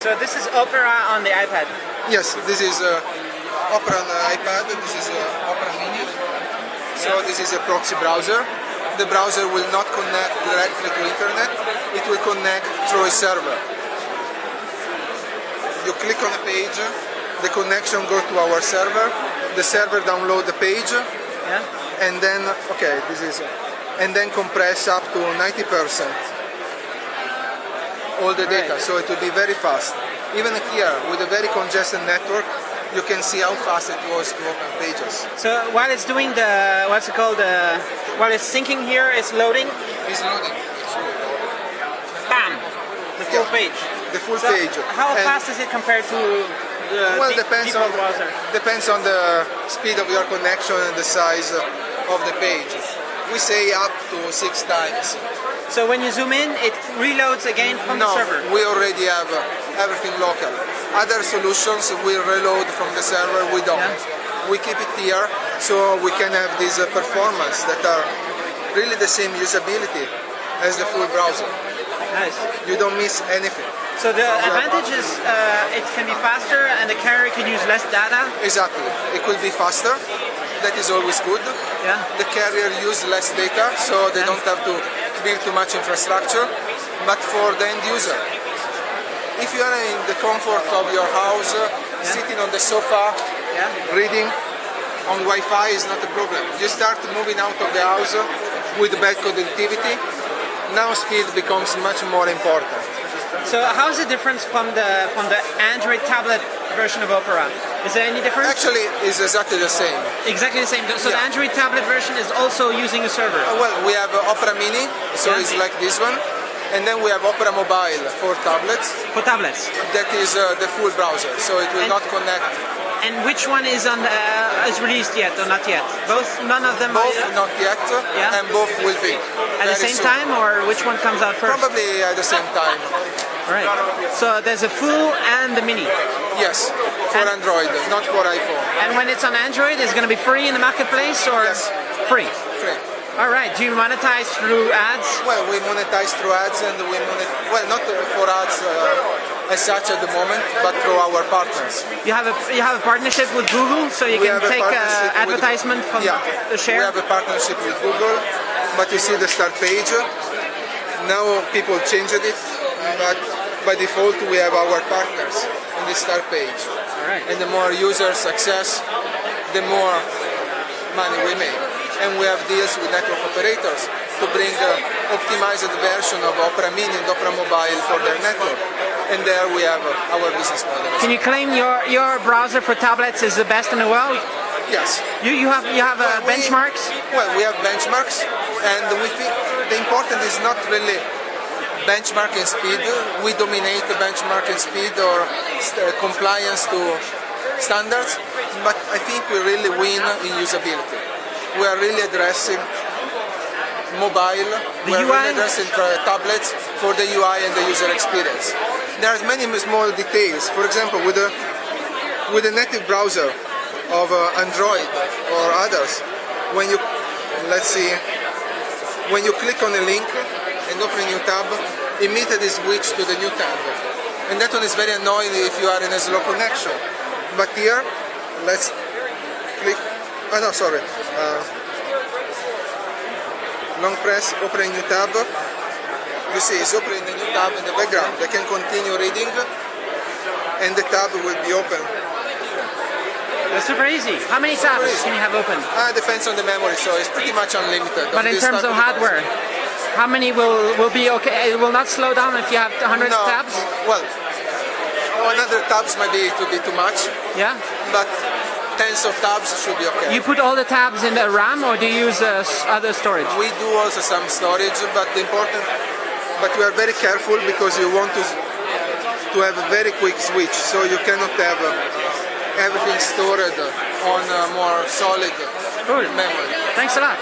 So this is Opera on the iPad. Yes, this is Opera on the iPad. This is Opera Mini. So this is a proxy browser. The browser will not connect directly to internet. It will connect through a server. You click on a page, the connection goes to our server. The server download the page, and then and then compress up to 90%. All the data, so it will be very fast. Even here, with a very congested network, you can see how fast it was to open pages. So while it's doing the, while it's syncing here, it's loading? It's loading. Bam! The full page. The full page. How fast is it compared to the default browser? Depends on the speed of your connection and the size of the page. We say up to 6 times. So when you zoom in, it reloads again from the server? No, we already have everything local. Other solutions will reload from the server, we don't. We keep it here so we can have this performance that are really the same usability as the full browser. Nice. You don't miss anything. So the advantage is it can be faster and the carrier can use less data? Exactly. It could be faster. That is always good. Yeah. The carrier uses less data, so they don't have to build too much infrastructure. But for the end user, if you are in the comfort of your house, sitting on the sofa, reading on Wi-Fi is not a problem. You start moving out of the house with bad connectivity. Now speed becomes much more important. So how is the difference from the Android tablet version of Opera? Is there any difference? Actually, it's exactly the same. Exactly the same. So the Android tablet version is also using a server? Well, we have Opera Mini, so it's like this one. And then we have Opera Mobile for tablets. For tablets? That is the full browser, so it will not connect. And which one is is released yet or not yet? Both? None of them? Both not yet, and both will be. At the same time, or which one comes out first? Probably at the same time. Right. So there's a full and the mini? Yes, for Android, not for iPhone. And when it's on Android, is it going to be free in the marketplace or free? Free. All right. Do you monetize through ads? Well, we monetize through ads, and well, not for ads as such at the moment, but through our partners. You have a partnership with Google, so you can take advertisement from the share? We have a partnership with Google, but you see the start page. Now people changed it, but by default we have our partners in the start page. All right. And the more user success, the more money we make. And we have deals with network operators to bring optimized version of Opera Mini and Opera Mobile for their network. And there we have our business model. Can you claim your browser for tablets is the best in the world? Yes. You have benchmarks? Well, we have benchmarks, and we think the important is not really benchmark and speed. We dominate the benchmark and speed or compliance to standards, but I think we really win in usability. We are really addressing mobile, we are really addressing tablets for the UI and the user experience. There are many small details. For example, with a native browser of Android or others, when you click on a link and open a new tab, immediately switch to the new tab. And that one is very annoying if you are in a slow connection. But here, let's click. Oh no, sorry. Long press, open a new tab. You see, it's opening a new tab in the background. I can continue reading, and the tab will be open. That's super easy. How many tabs can you have open? Depends on the memory, so it's pretty much unlimited. But in terms of hardware, how many will be okay? It will not slow down if you have 100 tabs? Well, 100 tabs maybe it will be too much. Yeah? But tens of tabs should be okay. You put all the tabs in the RAM, or do you use other storage? We do also some storage, but we are very careful because you want to have a very quick switch, so you cannot have everything stored on a more solid memory. Thanks a lot.